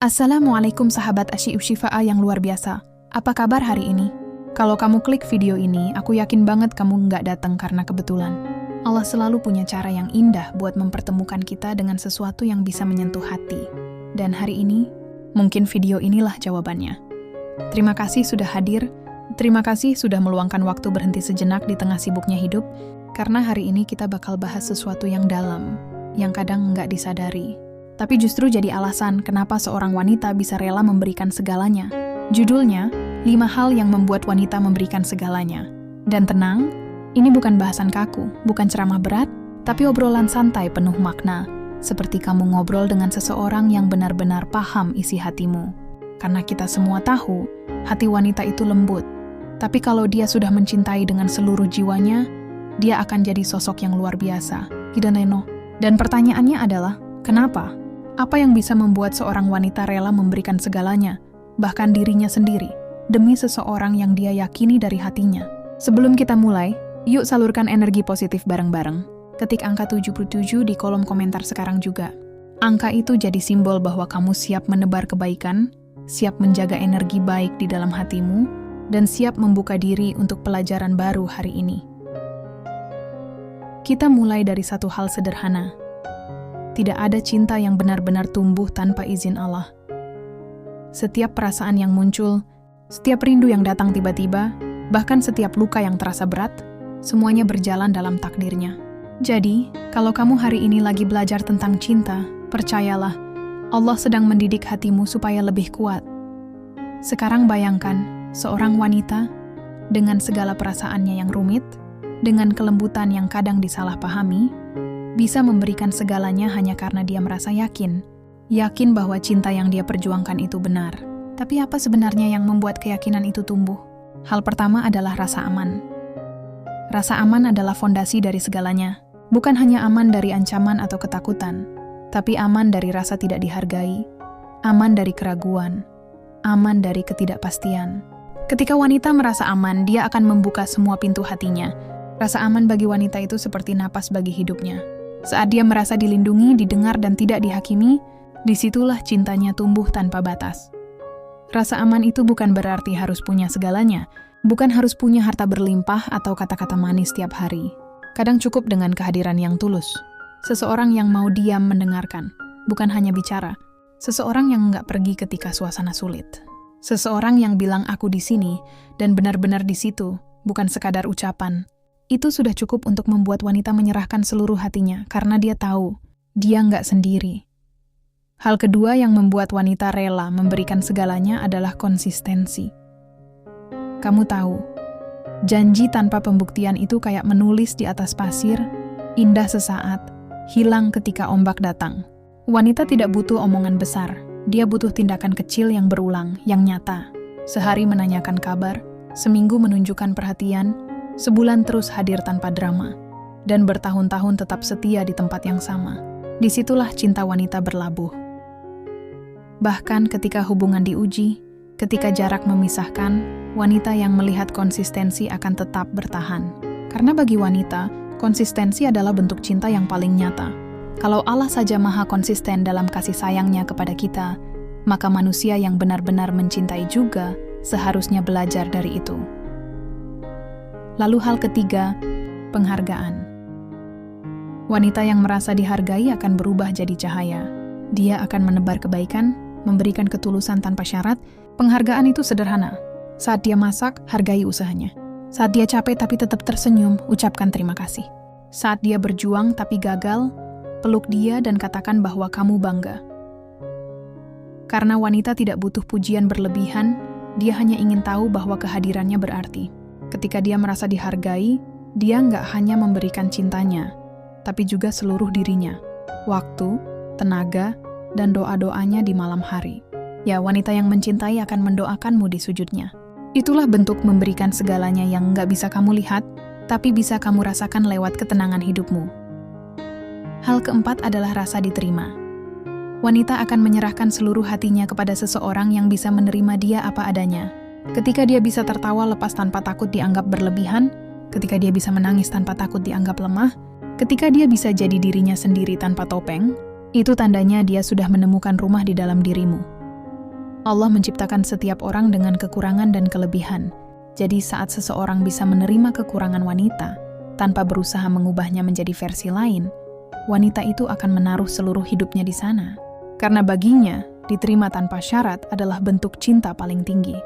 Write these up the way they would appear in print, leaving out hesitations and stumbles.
Assalamualaikum sahabat Asyi'u Syifa'a yang luar biasa. Apa kabar hari ini? Kalau kamu klik video ini, aku yakin banget kamu nggak datang karena kebetulan. Allah selalu punya cara yang indah buat mempertemukan kita dengan sesuatu yang bisa menyentuh hati. Dan hari ini, mungkin video inilah jawabannya. Terima kasih sudah hadir. Terima kasih sudah meluangkan waktu berhenti sejenak di tengah sibuknya hidup. Karena hari ini kita bakal bahas sesuatu yang dalam, yang kadang nggak disadari. Tapi justru jadi alasan kenapa seorang wanita bisa rela memberikan segalanya. Judulnya, 5 hal yang membuat wanita memberikan segalanya. Dan tenang, ini bukan bahasan kaku, bukan ceramah berat, tapi obrolan santai penuh makna. Seperti kamu ngobrol dengan seseorang yang benar-benar paham isi hatimu. Karena kita semua tahu, hati wanita itu lembut. Tapi kalau dia sudah mencintai dengan seluruh jiwanya, dia akan jadi sosok yang luar biasa. Hidaneno. Dan pertanyaannya adalah, kenapa? Apa yang bisa membuat seorang wanita rela memberikan segalanya, bahkan dirinya sendiri, demi seseorang yang dia yakini dari hatinya? Sebelum kita mulai, yuk salurkan energi positif bareng-bareng. Ketik angka 77 di kolom komentar sekarang juga. Angka itu jadi simbol bahwa kamu siap menebar kebaikan, siap menjaga energi baik di dalam hatimu, dan siap membuka diri untuk pelajaran baru hari ini. Kita mulai dari satu hal sederhana. Tidak ada cinta yang benar-benar tumbuh tanpa izin Allah. Setiap perasaan yang muncul, setiap rindu yang datang tiba-tiba, bahkan setiap luka yang terasa berat, semuanya berjalan dalam takdirnya. Jadi, kalau kamu hari ini lagi belajar tentang cinta, percayalah, Allah sedang mendidik hatimu supaya lebih kuat. Sekarang bayangkan, seorang wanita, dengan segala perasaannya yang rumit, dengan kelembutan yang kadang disalahpahami, bisa memberikan segalanya hanya karena dia merasa yakin bahwa cinta yang dia perjuangkan itu benar. Tapi apa sebenarnya yang membuat keyakinan itu tumbuh? Hal pertama adalah rasa aman. Rasa aman adalah fondasi dari segalanya. Bukan hanya aman dari ancaman atau ketakutan, tapi aman dari rasa tidak dihargai, aman dari keraguan, aman dari ketidakpastian. Ketika wanita merasa aman, dia akan membuka semua pintu hatinya. Rasa aman bagi wanita itu seperti napas bagi hidupnya. Saat dia merasa dilindungi, didengar, dan tidak dihakimi, disitulah cintanya tumbuh tanpa batas. Rasa aman itu bukan berarti harus punya segalanya, bukan harus punya harta berlimpah atau kata-kata manis tiap hari. Kadang cukup dengan kehadiran yang tulus. Seseorang yang mau diam mendengarkan, bukan hanya bicara. Seseorang yang nggak pergi ketika suasana sulit. Seseorang yang bilang aku di sini, dan benar-benar di situ, bukan sekadar ucapan. Itu sudah cukup untuk membuat wanita menyerahkan seluruh hatinya, karena dia tahu, dia nggak sendiri. Hal kedua yang membuat wanita rela memberikan segalanya adalah konsistensi. Kamu tahu, janji tanpa pembuktian itu kayak menulis di atas pasir, indah sesaat, hilang ketika ombak datang. Wanita tidak butuh omongan besar, dia butuh tindakan kecil yang berulang, yang nyata. Sehari menanyakan kabar, seminggu menunjukkan perhatian, sebulan terus hadir tanpa drama, dan bertahun-tahun tetap setia di tempat yang sama. Disitulah cinta wanita berlabuh. Bahkan ketika hubungan diuji, ketika jarak memisahkan, wanita yang melihat konsistensi akan tetap bertahan. Karena bagi wanita, konsistensi adalah bentuk cinta yang paling nyata. Kalau Allah saja maha konsisten dalam kasih sayangnya kepada kita, maka manusia yang benar-benar mencintai juga seharusnya belajar dari itu. Lalu hal ketiga, penghargaan. Wanita yang merasa dihargai akan berubah jadi cahaya. Dia akan menebar kebaikan, memberikan ketulusan tanpa syarat. Penghargaan itu sederhana. Saat dia masak, hargai usahanya. Saat dia capek tapi tetap tersenyum, ucapkan terima kasih. Saat dia berjuang tapi gagal, peluk dia dan katakan bahwa kamu bangga. Karena wanita tidak butuh pujian berlebihan, dia hanya ingin tahu bahwa kehadirannya berarti. Ketika dia merasa dihargai, dia nggak hanya memberikan cintanya, tapi juga seluruh dirinya, waktu, tenaga, dan doa-doanya di malam hari. Ya, wanita yang mencintai akan mendoakanmu di sujudnya. Itulah bentuk memberikan segalanya yang nggak bisa kamu lihat, tapi bisa kamu rasakan lewat ketenangan hidupmu. Hal keempat adalah rasa diterima. Wanita akan menyerahkan seluruh hatinya kepada seseorang yang bisa menerima dia apa adanya. Ketika dia bisa tertawa lepas tanpa takut dianggap berlebihan, ketika dia bisa menangis tanpa takut dianggap lemah, ketika dia bisa jadi dirinya sendiri tanpa topeng, itu tandanya dia sudah menemukan rumah di dalam dirimu. Allah menciptakan setiap orang dengan kekurangan dan kelebihan. Jadi saat seseorang bisa menerima kekurangan wanita, tanpa berusaha mengubahnya menjadi versi lain, wanita itu akan menaruh seluruh hidupnya di sana. Karena baginya, diterima tanpa syarat adalah bentuk cinta paling tinggi.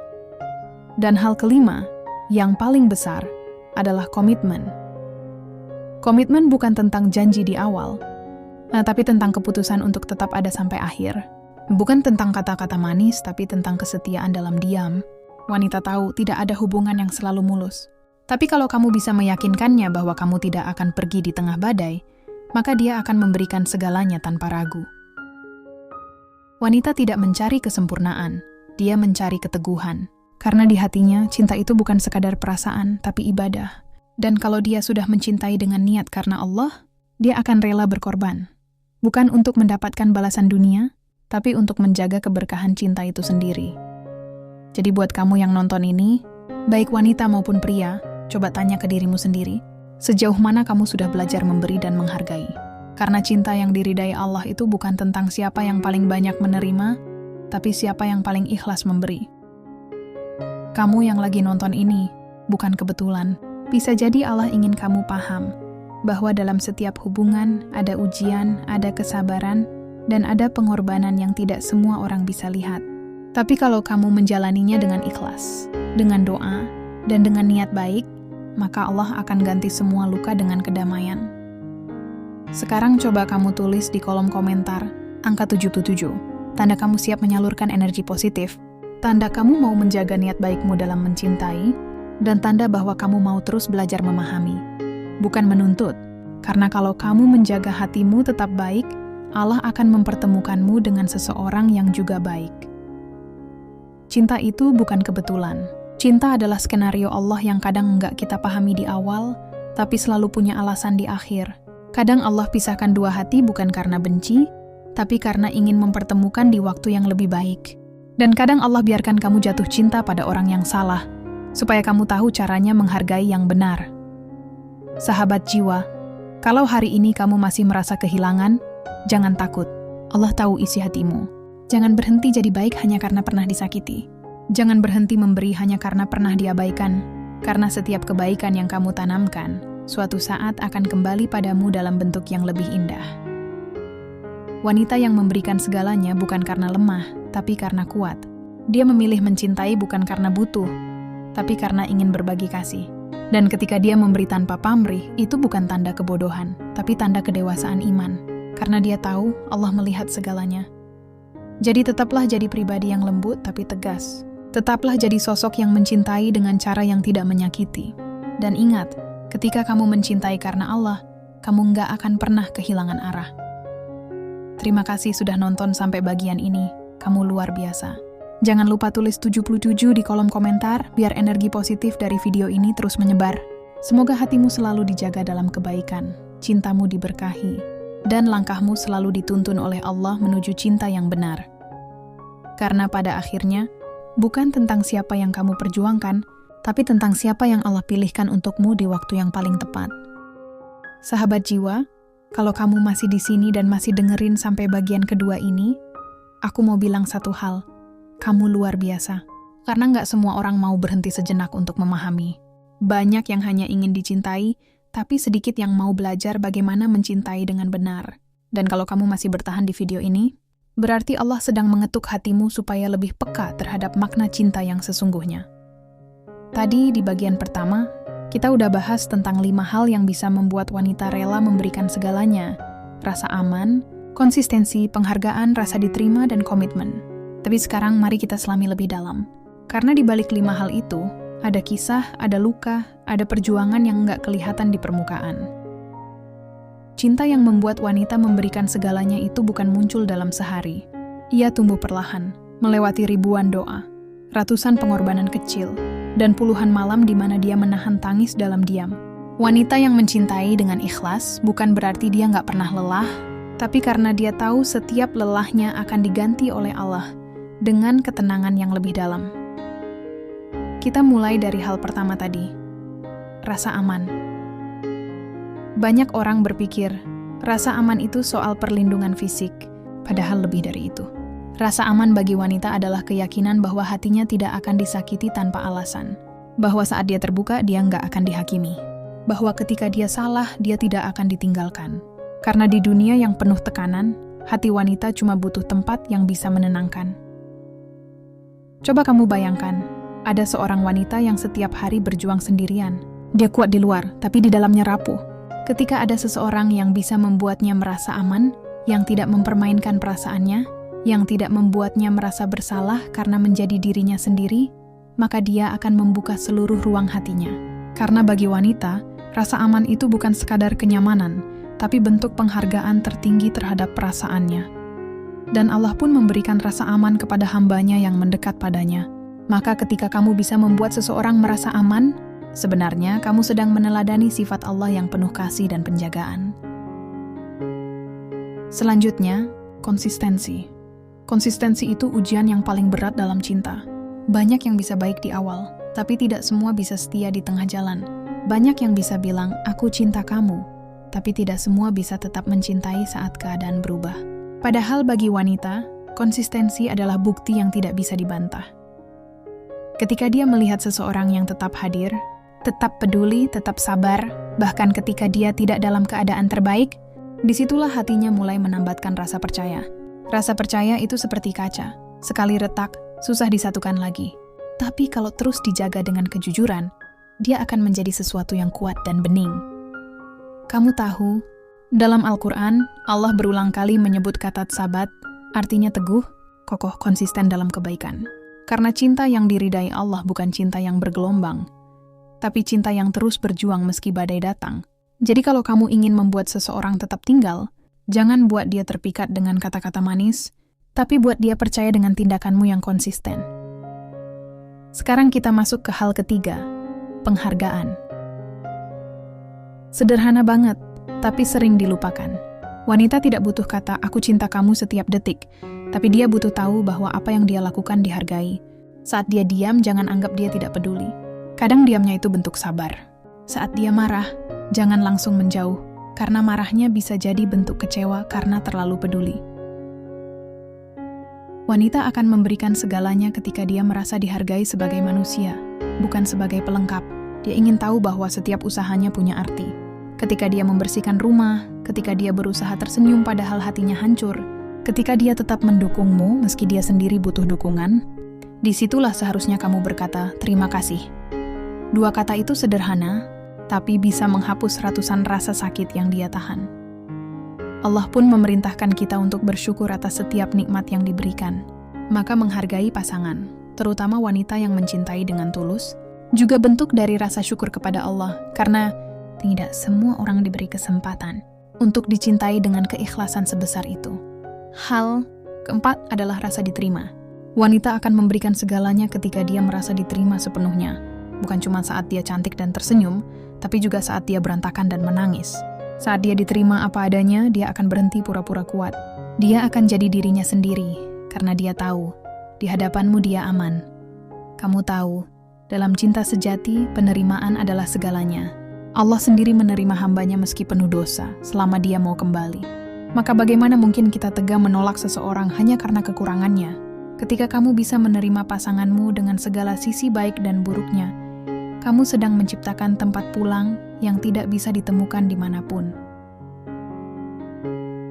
Dan hal kelima, yang paling besar, adalah komitmen. Komitmen bukan tentang janji di awal, tapi tentang keputusan untuk tetap ada sampai akhir. Bukan tentang kata-kata manis, tapi tentang kesetiaan dalam diam. Wanita tahu tidak ada hubungan yang selalu mulus. Tapi kalau kamu bisa meyakinkannya bahwa kamu tidak akan pergi di tengah badai, maka dia akan memberikan segalanya tanpa ragu. Wanita tidak mencari kesempurnaan, dia mencari keteguhan. Karena di hatinya, cinta itu bukan sekadar perasaan, tapi ibadah. Dan kalau dia sudah mencintai dengan niat karena Allah, dia akan rela berkorban. Bukan untuk mendapatkan balasan dunia, tapi untuk menjaga keberkahan cinta itu sendiri. Jadi buat kamu yang nonton ini, baik wanita maupun pria, coba tanya ke dirimu sendiri, sejauh mana kamu sudah belajar memberi dan menghargai. Karena cinta yang diridai Allah itu bukan tentang siapa yang paling banyak menerima, tapi siapa yang paling ikhlas memberi. Kamu yang lagi nonton ini, bukan kebetulan. Bisa jadi Allah ingin kamu paham, bahwa dalam setiap hubungan ada ujian, ada kesabaran, dan ada pengorbanan yang tidak semua orang bisa lihat. Tapi kalau kamu menjalaninya dengan ikhlas, dengan doa, dan dengan niat baik, maka Allah akan ganti semua luka dengan kedamaian. Sekarang coba kamu tulis di kolom komentar angka 77, tanda kamu siap menyalurkan energi positif, tanda kamu mau menjaga niat baikmu dalam mencintai, dan tanda bahwa kamu mau terus belajar memahami, bukan menuntut. Karena kalau kamu menjaga hatimu tetap baik, Allah akan mempertemukanmu dengan seseorang yang juga baik. Cinta itu bukan kebetulan. Cinta adalah skenario Allah yang kadang enggak kita pahami di awal, tapi selalu punya alasan di akhir. Kadang Allah pisahkan dua hati bukan karena benci, tapi karena ingin mempertemukan di waktu yang lebih baik. Dan kadang Allah biarkan kamu jatuh cinta pada orang yang salah, supaya kamu tahu caranya menghargai yang benar. Sahabat jiwa, kalau hari ini kamu masih merasa kehilangan, jangan takut, Allah tahu isi hatimu. Jangan berhenti jadi baik hanya karena pernah disakiti. Jangan berhenti memberi hanya karena pernah diabaikan. Karena setiap kebaikan yang kamu tanamkan, suatu saat akan kembali padamu dalam bentuk yang lebih indah. Wanita yang memberikan segalanya bukan karena lemah, tapi karena kuat. Dia memilih mencintai bukan karena butuh, tapi karena ingin berbagi kasih. Dan ketika dia memberi tanpa pamrih, itu bukan tanda kebodohan, tapi tanda kedewasaan iman. Karena dia tahu Allah melihat segalanya. Jadi tetaplah jadi pribadi yang lembut tapi tegas. Tetaplah jadi sosok yang mencintai dengan cara yang tidak menyakiti. Dan ingat, ketika kamu mencintai karena Allah, kamu nggak akan pernah kehilangan arah. Terima kasih sudah nonton sampai bagian ini. Kamu luar biasa. Jangan lupa tulis 77 di kolom komentar, biar energi positif dari video ini terus menyebar. Semoga hatimu selalu dijaga dalam kebaikan, cintamu diberkahi, dan langkahmu selalu dituntun oleh Allah menuju cinta yang benar. Karena pada akhirnya, bukan tentang siapa yang kamu perjuangkan, tapi tentang siapa yang Allah pilihkan untukmu di waktu yang paling tepat. Sahabat jiwa, kalau kamu masih di sini dan masih dengerin sampai bagian kedua ini, aku mau bilang satu hal, kamu luar biasa. Karena nggak semua orang mau berhenti sejenak untuk memahami. Banyak yang hanya ingin dicintai, tapi sedikit yang mau belajar bagaimana mencintai dengan benar. Dan kalau kamu masih bertahan di video ini, berarti Allah sedang mengetuk hatimu supaya lebih peka terhadap makna cinta yang sesungguhnya. Tadi di bagian pertama, kita udah bahas tentang 5 hal yang bisa membuat wanita rela memberikan segalanya. Rasa aman, konsistensi, penghargaan, rasa diterima, dan komitmen. Tapi sekarang mari kita selami lebih dalam. Karena di balik 5 hal itu, ada kisah, ada luka, ada perjuangan yang nggak kelihatan di permukaan. Cinta yang membuat wanita memberikan segalanya itu bukan muncul dalam sehari. Ia tumbuh perlahan, melewati ribuan doa, ratusan pengorbanan kecil, dan puluhan malam di mana dia menahan tangis dalam diam. Wanita yang mencintai dengan ikhlas bukan berarti dia nggak pernah lelah, tapi karena dia tahu setiap lelahnya akan diganti oleh Allah dengan ketenangan yang lebih dalam. Kita mulai dari hal pertama tadi, rasa aman. Banyak orang berpikir, rasa aman itu soal perlindungan fisik, padahal lebih dari itu. Rasa aman bagi wanita adalah keyakinan bahwa hatinya tidak akan disakiti tanpa alasan. Bahwa saat dia terbuka, dia nggak akan dihakimi. Bahwa ketika dia salah, dia tidak akan ditinggalkan. Karena di dunia yang penuh tekanan, hati wanita cuma butuh tempat yang bisa menenangkan. Coba kamu bayangkan, ada seorang wanita yang setiap hari berjuang sendirian. Dia kuat di luar, tapi di dalamnya rapuh. Ketika ada seseorang yang bisa membuatnya merasa aman, yang tidak mempermainkan perasaannya, yang tidak membuatnya merasa bersalah karena menjadi dirinya sendiri, maka dia akan membuka seluruh ruang hatinya. Karena bagi wanita, rasa aman itu bukan sekadar kenyamanan, tapi bentuk penghargaan tertinggi terhadap perasaannya. Dan Allah pun memberikan rasa aman kepada hambanya yang mendekat padanya. Maka ketika kamu bisa membuat seseorang merasa aman, sebenarnya kamu sedang meneladani sifat Allah yang penuh kasih dan penjagaan. Selanjutnya, konsistensi. Konsistensi itu ujian yang paling berat dalam cinta. Banyak yang bisa baik di awal, tapi tidak semua bisa setia di tengah jalan. Banyak yang bisa bilang, aku cinta kamu, tapi tidak semua bisa tetap mencintai saat keadaan berubah. Padahal bagi wanita, konsistensi adalah bukti yang tidak bisa dibantah. Ketika dia melihat seseorang yang tetap hadir, tetap peduli, tetap sabar, bahkan ketika dia tidak dalam keadaan terbaik, disitulah hatinya mulai menambatkan rasa percaya. Rasa percaya itu seperti kaca, sekali retak, susah disatukan lagi. Tapi kalau terus dijaga dengan kejujuran, dia akan menjadi sesuatu yang kuat dan bening. Kamu tahu, dalam Al-Quran, Allah berulang kali menyebut kata sabat, artinya teguh, kokoh, konsisten dalam kebaikan. Karena cinta yang diridai Allah bukan cinta yang bergelombang, tapi cinta yang terus berjuang meski badai datang. Jadi kalau kamu ingin membuat seseorang tetap tinggal, jangan buat dia terpikat dengan kata-kata manis, tapi buat dia percaya dengan tindakanmu yang konsisten. Sekarang kita masuk ke hal ketiga, penghargaan. Sederhana banget, tapi sering dilupakan. Wanita tidak butuh kata, aku cinta kamu setiap detik, tapi dia butuh tahu bahwa apa yang dia lakukan dihargai. Saat dia diam, jangan anggap dia tidak peduli. Kadang diamnya itu bentuk sabar. Saat dia marah, jangan langsung menjauh, karena marahnya bisa jadi bentuk kecewa karena terlalu peduli. Wanita akan memberikan segalanya ketika dia merasa dihargai sebagai manusia, bukan sebagai pelengkap. Dia ingin tahu bahwa setiap usahanya punya arti. Ketika dia membersihkan rumah, ketika dia berusaha tersenyum padahal hatinya hancur, ketika dia tetap mendukungmu meski dia sendiri butuh dukungan, disitulah seharusnya kamu berkata, terima kasih. Dua kata itu sederhana, tapi bisa menghapus ratusan rasa sakit yang dia tahan. Allah pun memerintahkan kita untuk bersyukur atas setiap nikmat yang diberikan. Maka menghargai pasangan, terutama wanita yang mencintai dengan tulus, juga bentuk dari rasa syukur kepada Allah, karena tidak semua orang diberi kesempatan untuk dicintai dengan keikhlasan sebesar itu. Hal keempat adalah rasa diterima. Wanita akan memberikan segalanya ketika dia merasa diterima sepenuhnya, bukan cuma saat dia cantik dan tersenyum, tapi juga saat dia berantakan dan menangis. Saat dia diterima apa adanya, dia akan berhenti pura-pura kuat. Dia akan jadi dirinya sendiri, karena dia tahu, di hadapanmu dia aman. Kamu tahu, dalam cinta sejati, penerimaan adalah segalanya. Allah sendiri menerima hambanya meski penuh dosa, selama dia mau kembali. Maka bagaimana mungkin kita tega menolak seseorang hanya karena kekurangannya? Ketika kamu bisa menerima pasanganmu dengan segala sisi baik dan buruknya, kamu sedang menciptakan tempat pulang yang tidak bisa ditemukan dimanapun.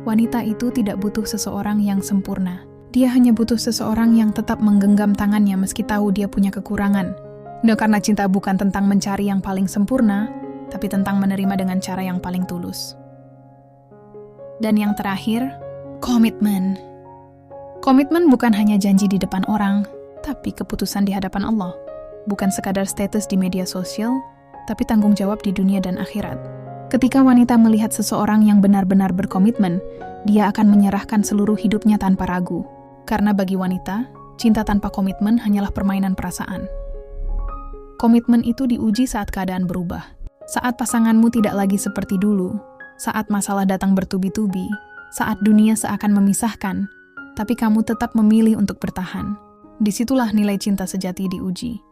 Wanita itu tidak butuh seseorang yang sempurna. Dia hanya butuh seseorang yang tetap menggenggam tangannya meski tahu dia punya kekurangan. Nah, karena cinta bukan tentang mencari yang paling sempurna, tapi tentang menerima dengan cara yang paling tulus. Dan yang terakhir, komitmen. Komitmen bukan hanya janji di depan orang, tapi keputusan di hadapan Allah. Bukan sekadar status di media sosial, tapi tanggung jawab di dunia dan akhirat. Ketika wanita melihat seseorang yang benar-benar berkomitmen, dia akan menyerahkan seluruh hidupnya tanpa ragu. Karena bagi wanita, cinta tanpa komitmen hanyalah permainan perasaan. Komitmen itu diuji saat keadaan berubah. Saat pasanganmu tidak lagi seperti dulu, saat masalah datang bertubi-tubi, saat dunia seakan memisahkan, tapi kamu tetap memilih untuk bertahan. Disitulah nilai cinta sejati diuji.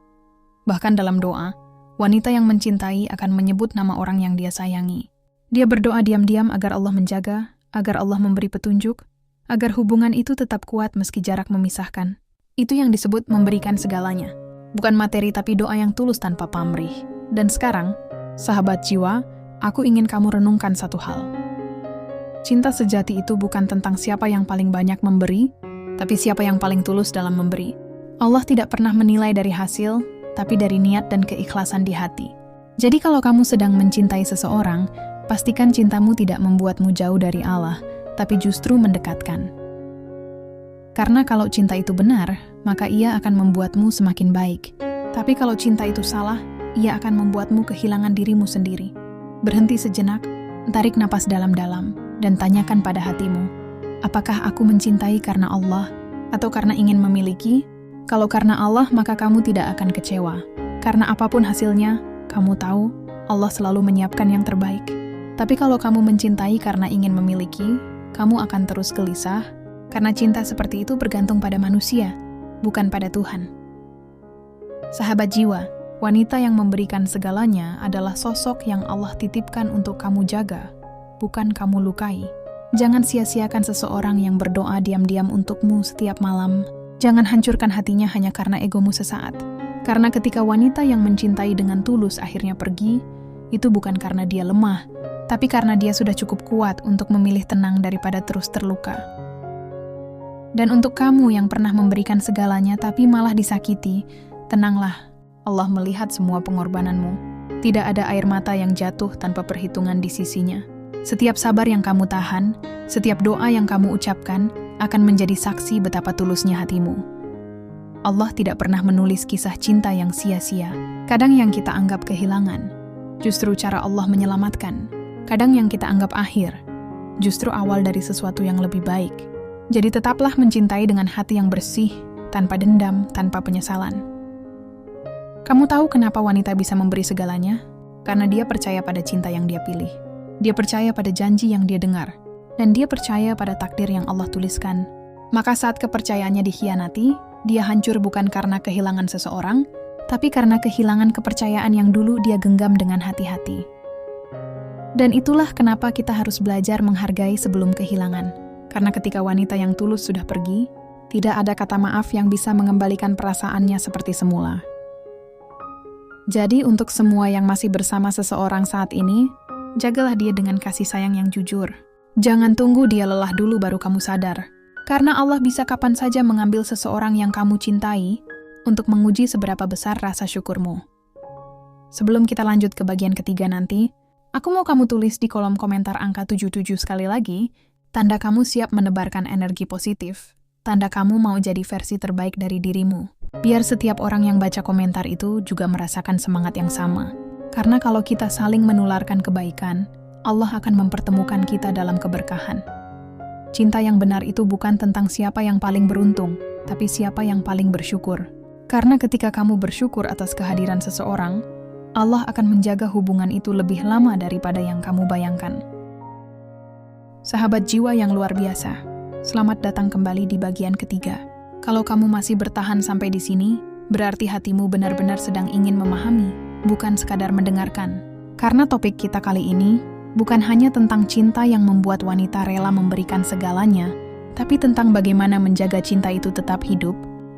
Bahkan dalam doa, wanita yang mencintai akan menyebut nama orang yang dia sayangi. Dia berdoa diam-diam agar Allah menjaga, agar Allah memberi petunjuk, agar hubungan itu tetap kuat meski jarak memisahkan. Itu yang disebut memberikan segalanya. Bukan materi tapi doa yang tulus tanpa pamrih. Dan sekarang, sahabat jiwa, aku ingin kamu renungkan satu hal. Cinta sejati itu bukan tentang siapa yang paling banyak memberi, tapi siapa yang paling tulus dalam memberi. Allah tidak pernah menilai dari hasil, tapi dari niat dan keikhlasan di hati. Jadi kalau kamu sedang mencintai seseorang, pastikan cintamu tidak membuatmu jauh dari Allah, tapi justru mendekatkan. Karena kalau cinta itu benar, maka ia akan membuatmu semakin baik. Tapi kalau cinta itu salah, ia akan membuatmu kehilangan dirimu sendiri. Berhenti sejenak, tarik napas dalam-dalam, dan tanyakan pada hatimu, apakah aku mencintai karena Allah, atau karena ingin memiliki? Kalau karena Allah, maka kamu tidak akan kecewa. Karena apapun hasilnya, kamu tahu, Allah selalu menyiapkan yang terbaik. Tapi kalau kamu mencintai karena ingin memiliki, kamu akan terus gelisah, karena cinta seperti itu bergantung pada manusia, bukan pada Tuhan. Sahabat jiwa, wanita yang memberikan segalanya adalah sosok yang Allah titipkan untuk kamu jaga, bukan kamu lukai. Jangan sia-siakan seseorang yang berdoa diam-diam untukmu setiap malam. Jangan hancurkan hatinya hanya karena egomu sesaat. Karena ketika wanita yang mencintai dengan tulus akhirnya pergi, itu bukan karena dia lemah, tapi karena dia sudah cukup kuat untuk memilih tenang daripada terus terluka. Dan untuk kamu yang pernah memberikan segalanya tapi malah disakiti, tenanglah, Allah melihat semua pengorbananmu. Tidak ada air mata yang jatuh tanpa perhitungan di sisinya. Setiap sabar yang kamu tahan, setiap doa yang kamu ucapkan, akan menjadi saksi betapa tulusnya hatimu. Allah tidak pernah menulis kisah cinta yang sia-sia. Kadang yang kita anggap kehilangan, justru cara Allah menyelamatkan. Kadang yang kita anggap akhir, justru awal dari sesuatu yang lebih baik. Jadi tetaplah mencintai dengan hati yang bersih, tanpa dendam, tanpa penyesalan. Kamu tahu kenapa wanita bisa memberi segalanya? Karena dia percaya pada cinta yang dia pilih. Dia percaya pada janji yang dia dengar. Dan dia percaya pada takdir yang Allah tuliskan. Maka saat kepercayaannya dikhianati, dia hancur bukan karena kehilangan seseorang, tapi karena kehilangan kepercayaan yang dulu dia genggam dengan hati-hati. Dan itulah kenapa kita harus belajar menghargai sebelum kehilangan. Karena ketika wanita yang tulus sudah pergi, tidak ada kata maaf yang bisa mengembalikan perasaannya seperti semula. Jadi untuk semua yang masih bersama seseorang saat ini, jagalah dia dengan kasih sayang yang jujur. Jangan tunggu dia lelah dulu baru kamu sadar. Karena Allah bisa kapan saja mengambil seseorang yang kamu cintai untuk menguji seberapa besar rasa syukurmu. Sebelum kita lanjut ke bagian ketiga nanti, aku mau kamu tulis di kolom komentar angka 77 sekali lagi, tanda kamu siap menebarkan energi positif. Tanda kamu mau jadi versi terbaik dari dirimu. Biar setiap orang yang baca komentar itu juga merasakan semangat yang sama. Karena kalau kita saling menularkan kebaikan, Allah akan mempertemukan kita dalam keberkahan. Cinta yang benar itu bukan tentang siapa yang paling beruntung, tapi siapa yang paling bersyukur. Karena ketika kamu bersyukur atas kehadiran seseorang, Allah akan menjaga hubungan itu lebih lama daripada yang kamu bayangkan. Sahabat jiwa yang luar biasa, selamat datang kembali di bagian ketiga. Kalau kamu masih bertahan sampai di sini, berarti hatimu benar-benar sedang ingin memahami, bukan sekadar mendengarkan. Karena topik kita kali ini bukan hanya tentang cinta yang membuat wanita rela memberikan segalanya, tapi tentang bagaimana menjaga cinta itu tetap hidup,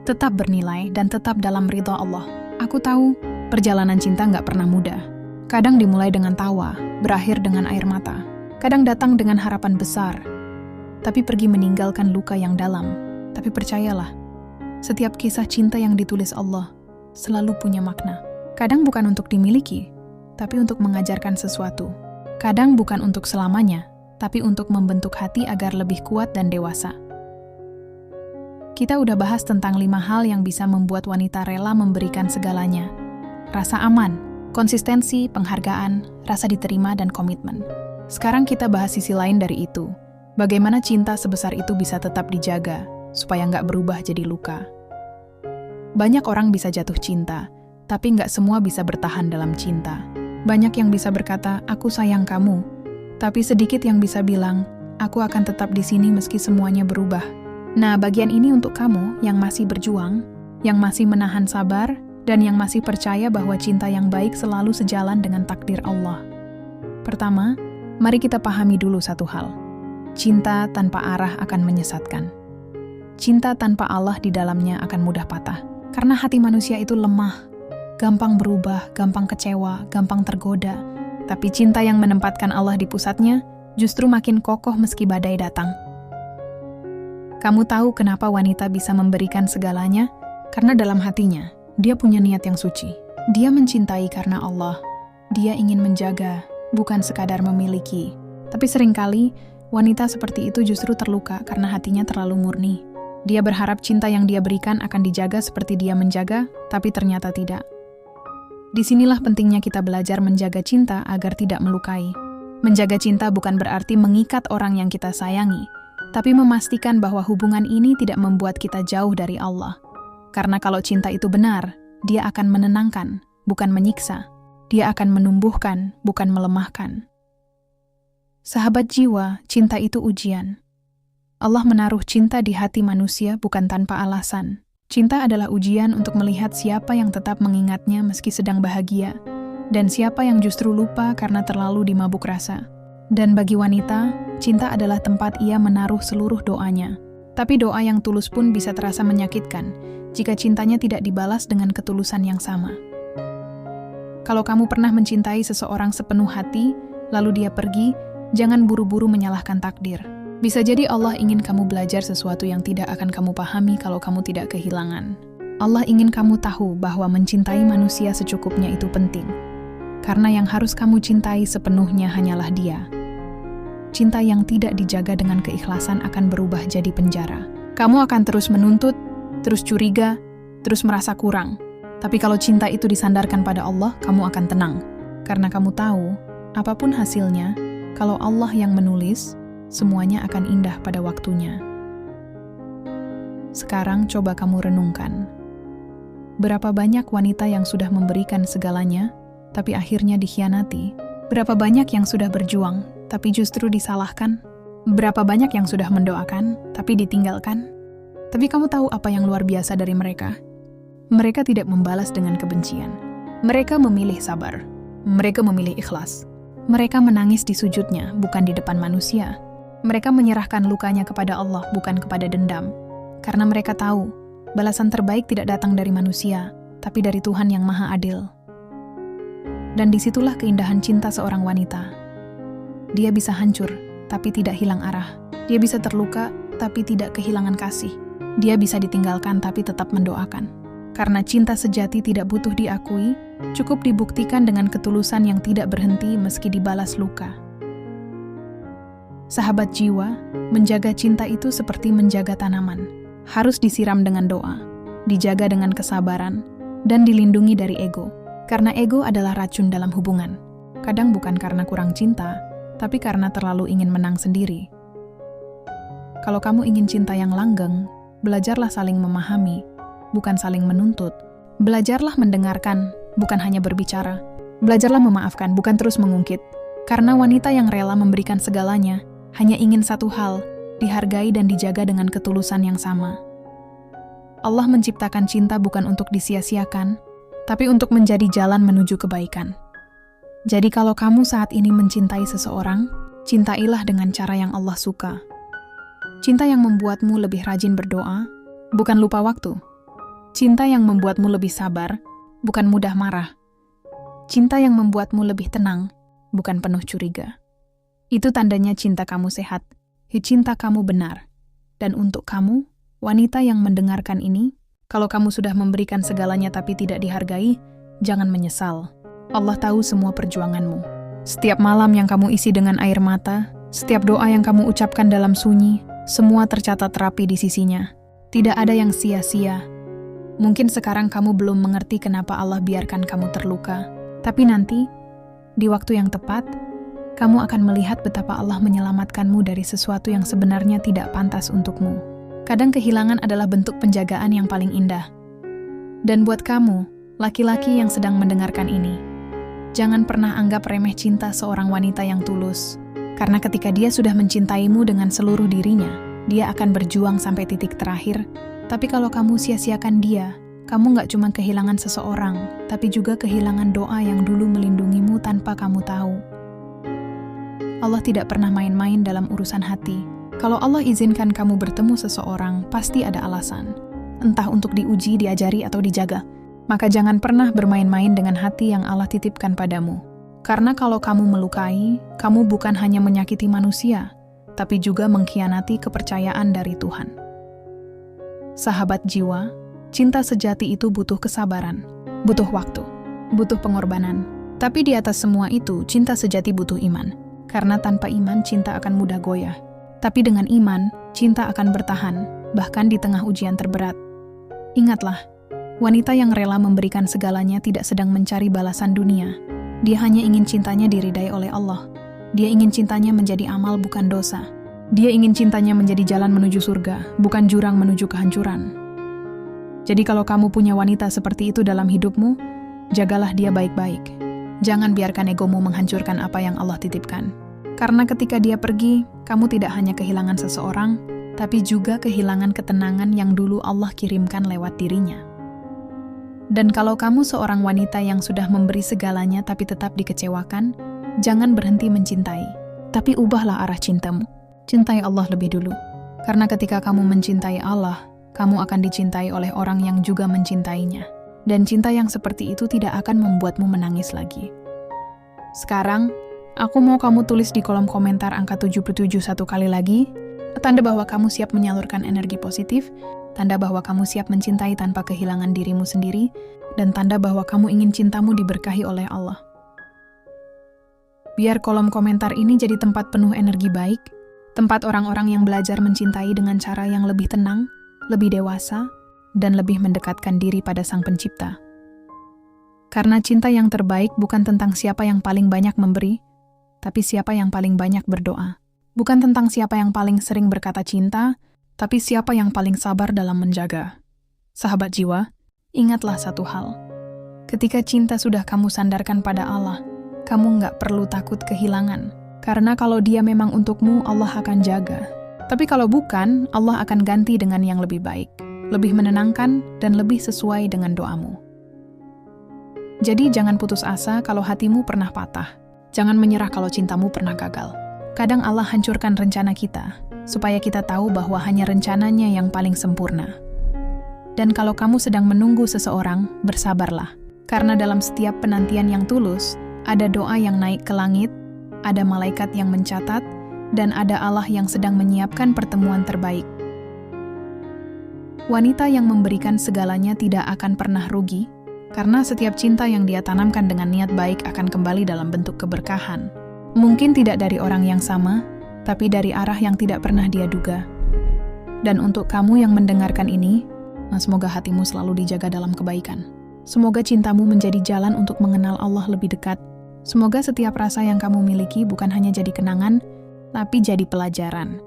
tetap bernilai, dan tetap dalam ridha Allah. Aku tahu, perjalanan cinta nggak pernah mudah. Kadang dimulai dengan tawa, berakhir dengan air mata. Kadang datang dengan harapan besar, tapi pergi meninggalkan luka yang dalam. Tapi percayalah, setiap kisah cinta yang ditulis Allah selalu punya makna. Kadang bukan untuk dimiliki, tapi untuk mengajarkan sesuatu. Kadang bukan untuk selamanya, tapi untuk membentuk hati agar lebih kuat dan dewasa. Kita udah bahas tentang 5 hal yang bisa membuat wanita rela memberikan segalanya. Rasa aman, konsistensi, penghargaan, rasa diterima, dan komitmen. Sekarang kita bahas sisi lain dari itu. Bagaimana cinta sebesar itu bisa tetap dijaga, supaya nggak berubah jadi luka. Banyak orang bisa jatuh cinta, tapi nggak semua bisa bertahan dalam cinta. Banyak yang bisa berkata, aku sayang kamu, tapi sedikit yang bisa bilang, aku akan tetap di sini meski semuanya berubah. Nah, bagian ini untuk kamu yang masih berjuang, yang masih menahan sabar, dan yang masih percaya bahwa cinta yang baik selalu sejalan dengan takdir Allah. Pertama, mari kita pahami dulu satu hal. Cinta tanpa arah akan menyesatkan. Cinta tanpa Allah di dalamnya akan mudah patah. Karena hati manusia itu lemah, gampang berubah, gampang kecewa, gampang tergoda. Tapi cinta yang menempatkan Allah di pusatnya justru makin kokoh meski badai datang. Kamu tahu kenapa wanita bisa memberikan segalanya? Karena dalam hatinya, dia punya niat yang suci. Dia mencintai karena Allah. Dia ingin menjaga, bukan sekadar memiliki. Tapi seringkali, wanita seperti itu justru terluka karena hatinya terlalu murni. Dia berharap cinta yang dia berikan akan dijaga seperti dia menjaga, tapi ternyata tidak. Disinilah pentingnya kita belajar menjaga cinta agar tidak melukai. Menjaga cinta bukan berarti mengikat orang yang kita sayangi, tapi memastikan bahwa hubungan ini tidak membuat kita jauh dari Allah. Karena kalau cinta itu benar, dia akan menenangkan, bukan menyiksa. Dia akan menumbuhkan, bukan melemahkan. Sahabat jiwa, cinta itu ujian. Allah menaruh cinta di hati manusia bukan tanpa alasan. Cinta adalah ujian untuk melihat siapa yang tetap mengingatnya meski sedang bahagia, dan siapa yang justru lupa karena terlalu dimabuk rasa. Dan bagi wanita, cinta adalah tempat ia menaruh seluruh doanya. Tapi doa yang tulus pun bisa terasa menyakitkan jika cintanya tidak dibalas dengan ketulusan yang sama. Kalau kamu pernah mencintai seseorang sepenuh hati, lalu dia pergi, jangan buru-buru menyalahkan takdir. Bisa jadi Allah ingin kamu belajar sesuatu yang tidak akan kamu pahami kalau kamu tidak kehilangan. Allah ingin kamu tahu bahwa mencintai manusia secukupnya itu penting. Karena yang harus kamu cintai sepenuhnya hanyalah Dia. Cinta yang tidak dijaga dengan keikhlasan akan berubah jadi penjara. Kamu akan terus menuntut, terus curiga, terus merasa kurang. Tapi kalau cinta itu disandarkan pada Allah, kamu akan tenang. Karena kamu tahu, apapun hasilnya, kalau Allah yang menulis, semuanya akan indah pada waktunya. Sekarang coba kamu renungkan. Berapa banyak wanita yang sudah memberikan segalanya, tapi akhirnya dikhianati? Berapa banyak yang sudah berjuang, tapi justru disalahkan? Berapa banyak yang sudah mendoakan, tapi ditinggalkan? Tapi kamu tahu apa yang luar biasa dari mereka? Mereka tidak membalas dengan kebencian. Mereka memilih sabar. Mereka memilih ikhlas. Mereka menangis di sujudnya, bukan di depan manusia. Mereka menyerahkan lukanya kepada Allah, bukan kepada dendam. Karena mereka tahu, balasan terbaik tidak datang dari manusia, tapi dari Tuhan yang Maha Adil. Dan disitulah keindahan cinta seorang wanita. Dia bisa hancur, tapi tidak hilang arah. Dia bisa terluka, tapi tidak kehilangan kasih. Dia bisa ditinggalkan, tapi tetap mendoakan. Karena cinta sejati tidak butuh diakui, cukup dibuktikan dengan ketulusan yang tidak berhenti meski dibalas luka. Sahabat jiwa, menjaga cinta itu seperti menjaga tanaman. Harus disiram dengan doa, dijaga dengan kesabaran, dan dilindungi dari ego. Karena ego adalah racun dalam hubungan. Kadang bukan karena kurang cinta, tapi karena terlalu ingin menang sendiri. Kalau kamu ingin cinta yang langgeng, belajarlah saling memahami, bukan saling menuntut. Belajarlah mendengarkan, bukan hanya berbicara. Belajarlah memaafkan, bukan terus mengungkit. Karena wanita yang rela memberikan segalanya, hanya ingin satu hal, dihargai dan dijaga dengan ketulusan yang sama. Allah menciptakan cinta bukan untuk disia-siakan, tapi untuk menjadi jalan menuju kebaikan. Jadi kalau kamu saat ini mencintai seseorang, cintailah dengan cara yang Allah suka. Cinta yang membuatmu lebih rajin berdoa, bukan lupa waktu. Cinta yang membuatmu lebih sabar, bukan mudah marah. Cinta yang membuatmu lebih tenang, bukan penuh curiga. Itu tandanya cinta kamu sehat, cinta kamu benar. Dan untuk kamu, wanita yang mendengarkan ini, kalau kamu sudah memberikan segalanya tapi tidak dihargai, jangan menyesal. Allah tahu semua perjuanganmu. Setiap malam yang kamu isi dengan air mata, setiap doa yang kamu ucapkan dalam sunyi, semua tercatat rapi di sisinya. Tidak ada yang sia-sia. Mungkin sekarang kamu belum mengerti kenapa Allah biarkan kamu terluka. Tapi nanti, di waktu yang tepat, kamu akan melihat betapa Allah menyelamatkanmu dari sesuatu yang sebenarnya tidak pantas untukmu. Kadang kehilangan adalah bentuk penjagaan yang paling indah. Dan buat kamu, laki-laki yang sedang mendengarkan ini, jangan pernah anggap remeh cinta seorang wanita yang tulus. Karena ketika dia sudah mencintaimu dengan seluruh dirinya, dia akan berjuang sampai titik terakhir. Tapi kalau kamu sia-siakan dia, kamu gak cuma kehilangan seseorang, tapi juga kehilangan doa yang dulu melindungimu tanpa kamu tahu. Allah tidak pernah main-main dalam urusan hati. Kalau Allah izinkan kamu bertemu seseorang, pasti ada alasan. Entah untuk diuji, diajari, atau dijaga. Maka jangan pernah bermain-main dengan hati yang Allah titipkan padamu. Karena kalau kamu melukai, kamu bukan hanya menyakiti manusia, tapi juga mengkhianati kepercayaan dari Tuhan. Sahabat jiwa, cinta sejati itu butuh kesabaran, butuh waktu, butuh pengorbanan. Tapi di atas semua itu, cinta sejati butuh iman. Karena tanpa iman, cinta akan mudah goyah. Tapi dengan iman, cinta akan bertahan, bahkan di tengah ujian terberat. Ingatlah, wanita yang rela memberikan segalanya tidak sedang mencari balasan dunia. Dia hanya ingin cintanya diridai oleh Allah. Dia ingin cintanya menjadi amal, bukan dosa. Dia ingin cintanya menjadi jalan menuju surga, bukan jurang menuju kehancuran. Jadi kalau kamu punya wanita seperti itu dalam hidupmu, jagalah dia baik-baik. Jangan biarkan egomu menghancurkan apa yang Allah titipkan. Karena ketika dia pergi, kamu tidak hanya kehilangan seseorang, tapi juga kehilangan ketenangan yang dulu Allah kirimkan lewat dirinya. Dan kalau kamu seorang wanita yang sudah memberi segalanya tapi tetap dikecewakan, jangan berhenti mencintai. Tapi ubahlah arah cintamu. Cintai Allah lebih dulu. Karena ketika kamu mencintai Allah, kamu akan dicintai oleh orang yang juga mencintainya. Dan cinta yang seperti itu tidak akan membuatmu menangis lagi. Sekarang, aku mau kamu tulis di kolom komentar angka 77 satu kali lagi, tanda bahwa kamu siap menyalurkan energi positif, tanda bahwa kamu siap mencintai tanpa kehilangan dirimu sendiri, dan tanda bahwa kamu ingin cintamu diberkahi oleh Allah. Biar kolom komentar ini jadi tempat penuh energi baik, tempat orang-orang yang belajar mencintai dengan cara yang lebih tenang, lebih dewasa, dan lebih mendekatkan diri pada Sang Pencipta. Karena cinta yang terbaik bukan tentang siapa yang paling banyak memberi, tapi siapa yang paling banyak berdoa. Bukan tentang siapa yang paling sering berkata cinta, tapi siapa yang paling sabar dalam menjaga. Sahabat jiwa, ingatlah satu hal. Ketika cinta sudah kamu sandarkan pada Allah, kamu nggak perlu takut kehilangan. Karena kalau dia memang untukmu, Allah akan jaga. Tapi kalau bukan, Allah akan ganti dengan yang lebih baik, lebih menenangkan, dan lebih sesuai dengan doamu. Jadi jangan putus asa kalau hatimu pernah patah. Jangan menyerah kalau cintamu pernah gagal. Kadang Allah hancurkan rencana kita, supaya kita tahu bahwa hanya rencananya yang paling sempurna. Dan kalau kamu sedang menunggu seseorang, bersabarlah. Karena dalam setiap penantian yang tulus, ada doa yang naik ke langit, ada malaikat yang mencatat, dan ada Allah yang sedang menyiapkan pertemuan terbaik. Wanita yang memberikan segalanya tidak akan pernah rugi, karena setiap cinta yang dia tanamkan dengan niat baik akan kembali dalam bentuk keberkahan. Mungkin tidak dari orang yang sama, tapi dari arah yang tidak pernah dia duga. Dan untuk kamu yang mendengarkan ini, semoga hatimu selalu dijaga dalam kebaikan. Semoga cintamu menjadi jalan untuk mengenal Allah lebih dekat. Semoga setiap rasa yang kamu miliki bukan hanya jadi kenangan, tapi jadi pelajaran.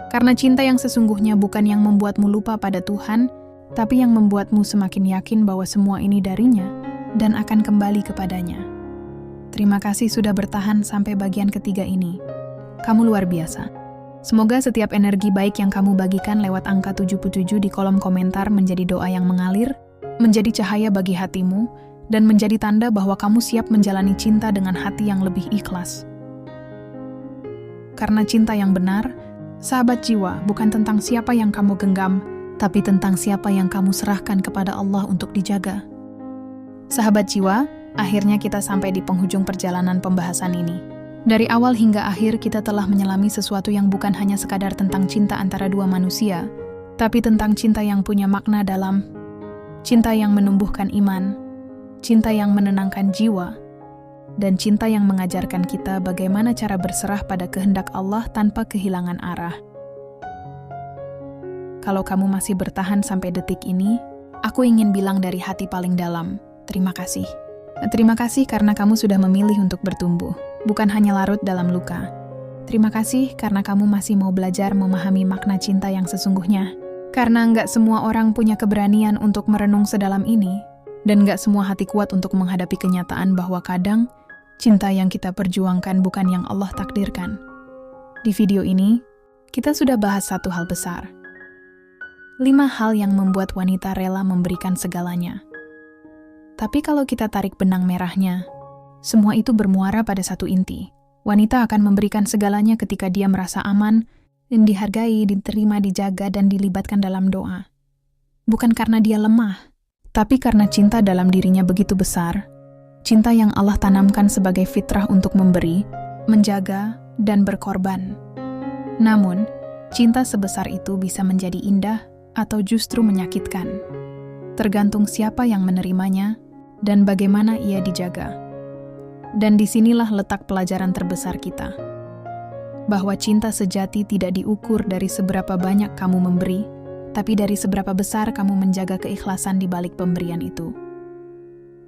Karena cinta yang sesungguhnya bukan yang membuatmu lupa pada Tuhan, tapi yang membuatmu semakin yakin bahwa semua ini darinya dan akan kembali kepadanya. Terima kasih sudah bertahan sampai bagian ketiga ini. Kamu luar biasa. Semoga setiap energi baik yang kamu bagikan lewat angka 77 di kolom komentar menjadi doa yang mengalir, menjadi cahaya bagi hatimu, dan menjadi tanda bahwa kamu siap menjalani cinta dengan hati yang lebih ikhlas. Karena cinta yang benar, sahabat jiwa, bukan tentang siapa yang kamu genggam, tapi tentang siapa yang kamu serahkan kepada Allah untuk dijaga. Sahabat jiwa, akhirnya kita sampai di penghujung perjalanan pembahasan ini. Dari awal hingga akhir kita telah menyelami sesuatu yang bukan hanya sekadar tentang cinta antara dua manusia, tapi tentang cinta yang punya makna dalam, cinta yang menumbuhkan iman, cinta yang menenangkan jiwa, dan cinta yang mengajarkan kita bagaimana cara berserah pada kehendak Allah tanpa kehilangan arah. Kalau kamu masih bertahan sampai detik ini, aku ingin bilang dari hati paling dalam, terima kasih. Terima kasih karena kamu sudah memilih untuk bertumbuh, bukan hanya larut dalam luka. Terima kasih karena kamu masih mau belajar memahami makna cinta yang sesungguhnya. Karena nggak semua orang punya keberanian untuk merenung sedalam ini, dan nggak semua hati kuat untuk menghadapi kenyataan bahwa kadang, cinta yang kita perjuangkan bukan yang Allah takdirkan. Di video ini, kita sudah bahas satu hal besar. 5 hal yang membuat wanita rela memberikan segalanya. Tapi kalau kita tarik benang merahnya, semua itu bermuara pada satu inti, Wanita akan memberikan segalanya ketika dia merasa aman, dan dihargai, diterima, dijaga, dan dilibatkan dalam doa. Bukan karena dia lemah, tapi karena cinta dalam dirinya begitu besar. Cinta yang Allah tanamkan sebagai fitrah untuk memberi, menjaga, dan berkorban. Namun, cinta sebesar itu bisa menjadi indah atau justru menyakitkan. Tergantung siapa yang menerimanya dan bagaimana ia dijaga. Dan disinilah letak pelajaran terbesar kita. Bahwa cinta sejati tidak diukur dari seberapa banyak kamu memberi, tapi dari seberapa besar kamu menjaga keikhlasan di balik pemberian itu.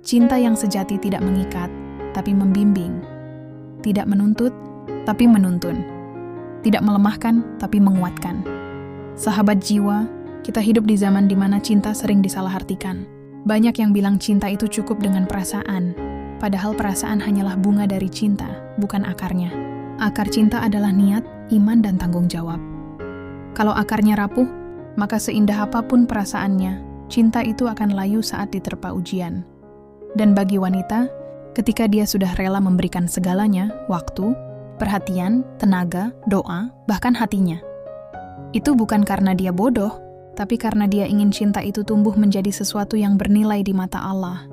Cinta yang sejati tidak mengikat, tapi membimbing. Tidak menuntut, tapi menuntun. Tidak melemahkan, tapi menguatkan. Sahabat jiwa, kita hidup di zaman di mana cinta sering disalahartikan. Banyak yang bilang cinta itu cukup dengan perasaan, padahal perasaan hanyalah bunga dari cinta, bukan akarnya. Akar cinta adalah niat, iman, dan tanggung jawab. Kalau akarnya rapuh, maka seindah apapun perasaannya, cinta itu akan layu saat diterpa ujian. Dan bagi wanita, ketika dia sudah rela memberikan segalanya, waktu, perhatian, tenaga, doa, bahkan hatinya. Itu bukan karena dia bodoh, tapi karena dia ingin cinta itu tumbuh menjadi sesuatu yang bernilai di mata Allah.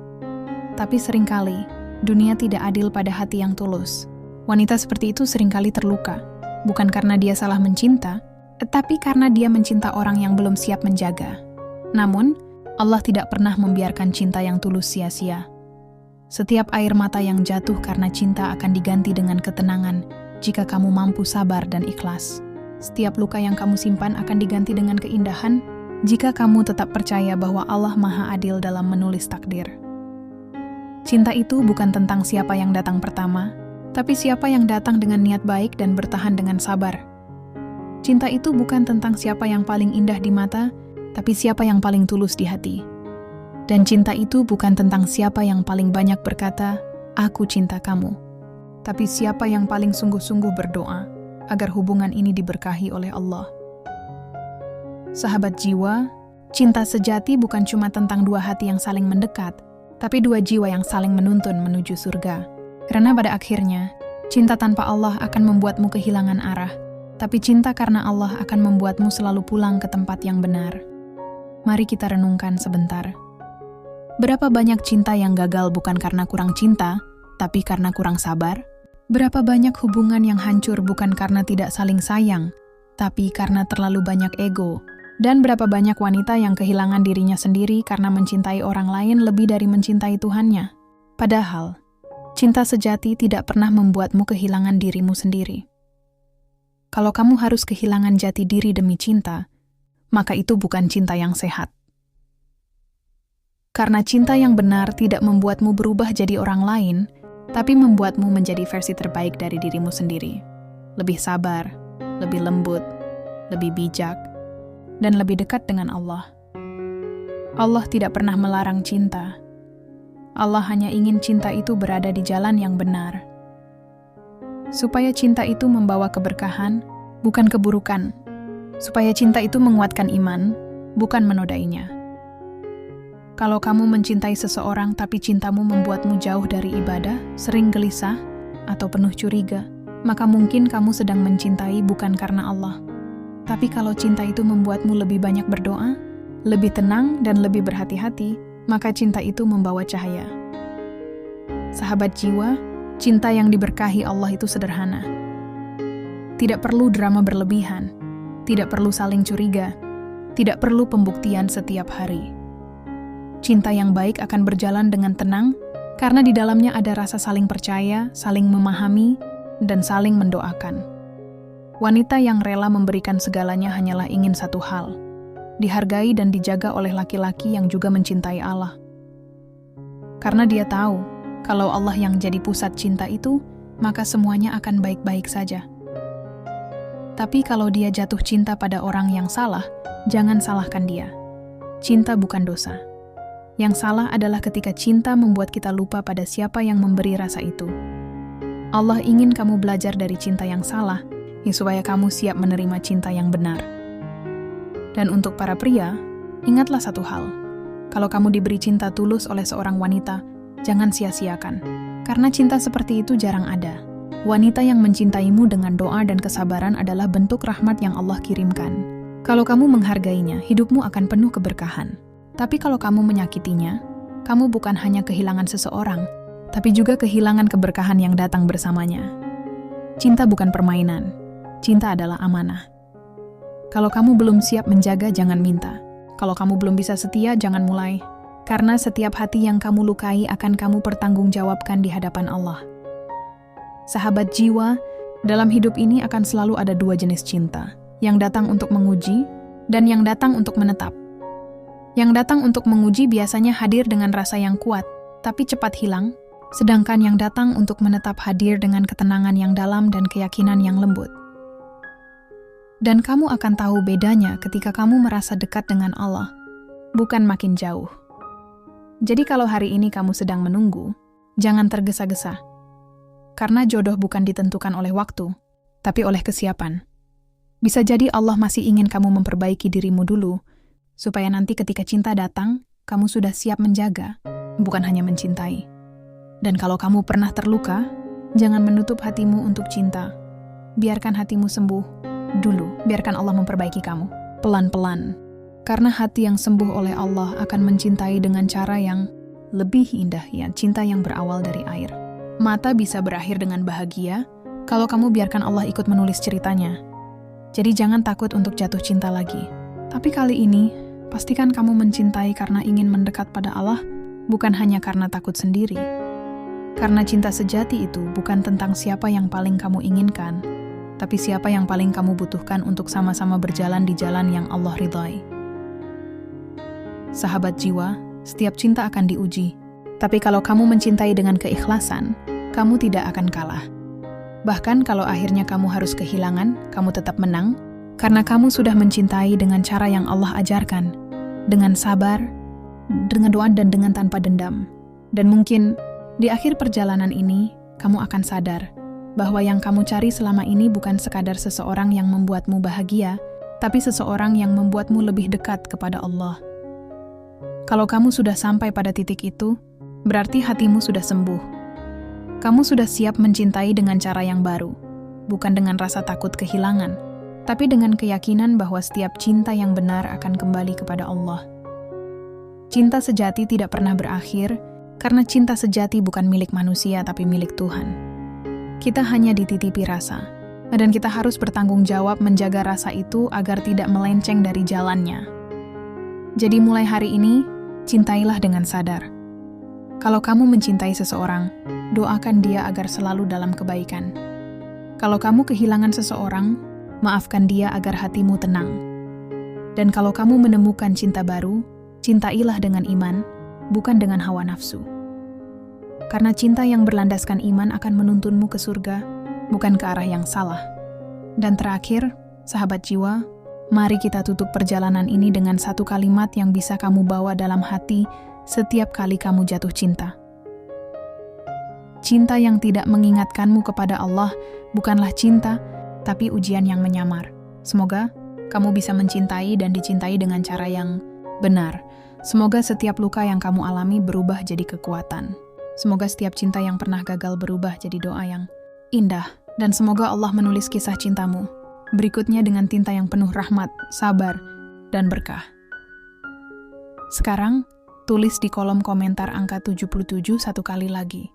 Tapi seringkali, dunia tidak adil pada hati yang tulus. Wanita seperti itu seringkali terluka, bukan karena dia salah mencinta, tetapi karena dia mencinta orang yang belum siap menjaga. Namun, Allah tidak pernah membiarkan cinta yang tulus sia-sia. Setiap air mata yang jatuh karena cinta akan diganti dengan ketenangan jika kamu mampu sabar dan ikhlas. Setiap luka yang kamu simpan akan diganti dengan keindahan jika kamu tetap percaya bahwa Allah Maha Adil dalam menulis takdir. Cinta itu bukan tentang siapa yang datang pertama, tapi siapa yang datang dengan niat baik dan bertahan dengan sabar. Cinta itu bukan tentang siapa yang paling indah di mata, tapi siapa yang paling tulus di hati. Dan cinta itu bukan tentang siapa yang paling banyak berkata, "Aku cinta kamu," tapi siapa yang paling sungguh-sungguh berdoa agar hubungan ini diberkahi oleh Allah. Sahabat jiwa, cinta sejati bukan cuma tentang dua hati yang saling mendekat, tapi dua jiwa yang saling menuntun menuju surga. Karena pada akhirnya, cinta tanpa Allah akan membuatmu kehilangan arah, tapi cinta karena Allah akan membuatmu selalu pulang ke tempat yang benar. Mari kita renungkan sebentar. Berapa banyak cinta yang gagal bukan karena kurang cinta, tapi karena kurang sabar? Berapa banyak hubungan yang hancur bukan karena tidak saling sayang, tapi karena terlalu banyak ego? Dan berapa banyak wanita yang kehilangan dirinya sendiri karena mencintai orang lain lebih dari mencintai Tuhannya? Padahal, cinta sejati tidak pernah membuatmu kehilangan dirimu sendiri. Kalau kamu harus kehilangan jati diri demi cinta, maka itu bukan cinta yang sehat. Karena cinta yang benar tidak membuatmu berubah jadi orang lain, tapi membuatmu menjadi versi terbaik dari dirimu sendiri. Lebih sabar, lebih lembut, lebih bijak, dan lebih dekat dengan Allah. Allah tidak pernah melarang cinta. Allah hanya ingin cinta itu berada di jalan yang benar. Supaya cinta itu membawa keberkahan, bukan keburukan. Supaya cinta itu menguatkan iman, bukan menodainya. Kalau kamu mencintai seseorang tapi cintamu membuatmu jauh dari ibadah, sering gelisah, atau penuh curiga, maka mungkin kamu sedang mencintai bukan karena Allah. Tapi kalau cinta itu membuatmu lebih banyak berdoa, lebih tenang dan lebih berhati-hati, maka cinta itu membawa cahaya. Sahabat jiwa, cinta yang diberkahi Allah itu sederhana. Tidak perlu drama berlebihan, tidak perlu saling curiga, tidak perlu pembuktian setiap hari. Cinta yang baik akan berjalan dengan tenang, karena di dalamnya ada rasa saling percaya, saling memahami, dan saling mendoakan. Wanita yang rela memberikan segalanya hanyalah ingin satu hal, dihargai dan dijaga oleh laki-laki yang juga mencintai Allah. Karena dia tahu, kalau Allah yang jadi pusat cinta itu, maka semuanya akan baik-baik saja. Tapi kalau dia jatuh cinta pada orang yang salah, jangan salahkan dia. Cinta bukan dosa. Yang salah adalah ketika cinta membuat kita lupa pada siapa yang memberi rasa itu. Allah ingin kamu belajar dari cinta yang salah, supaya kamu siap menerima cinta yang benar. Dan untuk para pria, ingatlah satu hal. Kalau kamu diberi cinta tulus oleh seorang wanita, jangan sia-siakan. Karena cinta seperti itu jarang ada. Wanita yang mencintaimu dengan doa dan kesabaran adalah bentuk rahmat yang Allah kirimkan. Kalau kamu menghargainya, hidupmu akan penuh keberkahan. Tapi kalau kamu menyakitinya, kamu bukan hanya kehilangan seseorang, tapi juga kehilangan keberkahan yang datang bersamanya. Cinta bukan permainan. Cinta adalah amanah. Kalau kamu belum siap menjaga, jangan minta. Kalau kamu belum bisa setia, jangan mulai. Karena setiap hati yang kamu lukai akan kamu pertanggungjawabkan di hadapan Allah. Sahabat jiwa, dalam hidup ini akan selalu ada dua jenis cinta, yang datang untuk menguji dan yang datang untuk menetap. Yang datang untuk menguji biasanya hadir dengan rasa yang kuat, tapi cepat hilang, sedangkan yang datang untuk menetap hadir dengan ketenangan yang dalam dan keyakinan yang lembut. Dan kamu akan tahu bedanya ketika kamu merasa dekat dengan Allah, bukan makin jauh. Jadi kalau hari ini kamu sedang menunggu, jangan tergesa-gesa. Karena jodoh bukan ditentukan oleh waktu, tapi oleh kesiapan. Bisa jadi Allah masih ingin kamu memperbaiki dirimu dulu, supaya nanti ketika cinta datang, kamu sudah siap menjaga, bukan hanya mencintai. Dan kalau kamu pernah terluka, jangan menutup hatimu untuk cinta. Biarkan hatimu sembuh dulu, biarkan Allah memperbaiki kamu, pelan-pelan. Karena hati yang sembuh oleh Allah akan mencintai dengan cara yang lebih indah, ya, cinta yang berawal dari air. Mata bisa berakhir dengan bahagia kalau kamu biarkan Allah ikut menulis ceritanya. Jadi jangan takut untuk jatuh cinta lagi. Tapi kali ini, pastikan kamu mencintai karena ingin mendekat pada Allah, bukan hanya karena takut sendiri. Karena cinta sejati itu bukan tentang siapa yang paling kamu inginkan, tapi siapa yang paling kamu butuhkan untuk sama-sama berjalan di jalan yang Allah ridhai. Sahabat jiwa, setiap cinta akan diuji. Tapi kalau kamu mencintai dengan keikhlasan, kamu tidak akan kalah. Bahkan kalau akhirnya kamu harus kehilangan, kamu tetap menang, karena kamu sudah mencintai dengan cara yang Allah ajarkan, dengan sabar, dengan doa dan dengan tanpa dendam. Dan mungkin di akhir perjalanan ini, kamu akan sadar bahwa yang kamu cari selama ini bukan sekadar seseorang yang membuatmu bahagia, tapi seseorang yang membuatmu lebih dekat kepada Allah. Kalau kamu sudah sampai pada titik itu, berarti hatimu sudah sembuh. Kamu sudah siap mencintai dengan cara yang baru, bukan dengan rasa takut kehilangan, tapi dengan keyakinan bahwa setiap cinta yang benar akan kembali kepada Allah. Cinta sejati tidak pernah berakhir, karena cinta sejati bukan milik manusia tapi milik Tuhan. Kita hanya dititipi rasa, dan kita harus bertanggung jawab menjaga rasa itu agar tidak melenceng dari jalannya. Jadi mulai hari ini, cintailah dengan sadar. Kalau kamu mencintai seseorang, doakan dia agar selalu dalam kebaikan. Kalau kamu kehilangan seseorang, maafkan dia agar hatimu tenang. Dan kalau kamu menemukan cinta baru, cintailah dengan iman, bukan dengan hawa nafsu. Karena cinta yang berlandaskan iman akan menuntunmu ke surga, bukan ke arah yang salah. Dan terakhir, sahabat jiwa, mari kita tutup perjalanan ini dengan satu kalimat yang bisa kamu bawa dalam hati setiap kali kamu jatuh cinta. Cinta yang tidak mengingatkanmu kepada Allah bukanlah cinta, tapi ujian yang menyamar. Semoga kamu bisa mencintai dan dicintai dengan cara yang benar. Semoga setiap luka yang kamu alami berubah jadi kekuatan. Semoga setiap cinta yang pernah gagal berubah jadi doa yang indah. Dan semoga Allah menulis kisah cintamu berikutnya dengan tinta yang penuh rahmat, sabar, dan berkah. Sekarang, tulis di kolom komentar angka 77 satu kali lagi.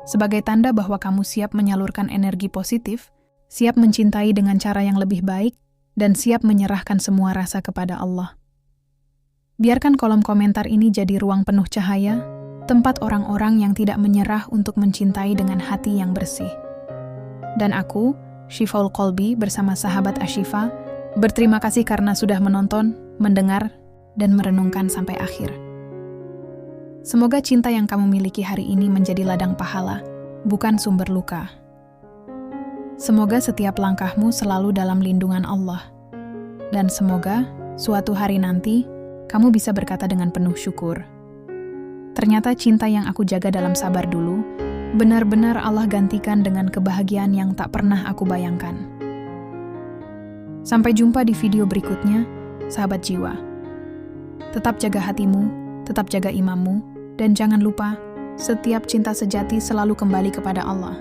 Sebagai tanda bahwa kamu siap menyalurkan energi positif, siap mencintai dengan cara yang lebih baik, dan siap menyerahkan semua rasa kepada Allah. Biarkan kolom komentar ini jadi ruang penuh cahaya, tempat orang-orang yang tidak menyerah untuk mencintai dengan hati yang bersih. Dan aku, Syifaul Qalbi bersama sahabat Ashifa, berterima kasih karena sudah menonton, mendengar, dan merenungkan sampai akhir. Semoga cinta yang kamu miliki hari ini menjadi ladang pahala, bukan sumber luka. Semoga setiap langkahmu selalu dalam lindungan Allah. Dan semoga suatu hari nanti, kamu bisa berkata dengan penuh syukur. Ternyata cinta yang aku jaga dalam sabar dulu, benar-benar Allah gantikan dengan kebahagiaan yang tak pernah aku bayangkan. Sampai jumpa di video berikutnya, sahabat jiwa. Tetap jaga hatimu, tetap jaga imanmu, dan jangan lupa, setiap cinta sejati selalu kembali kepada Allah.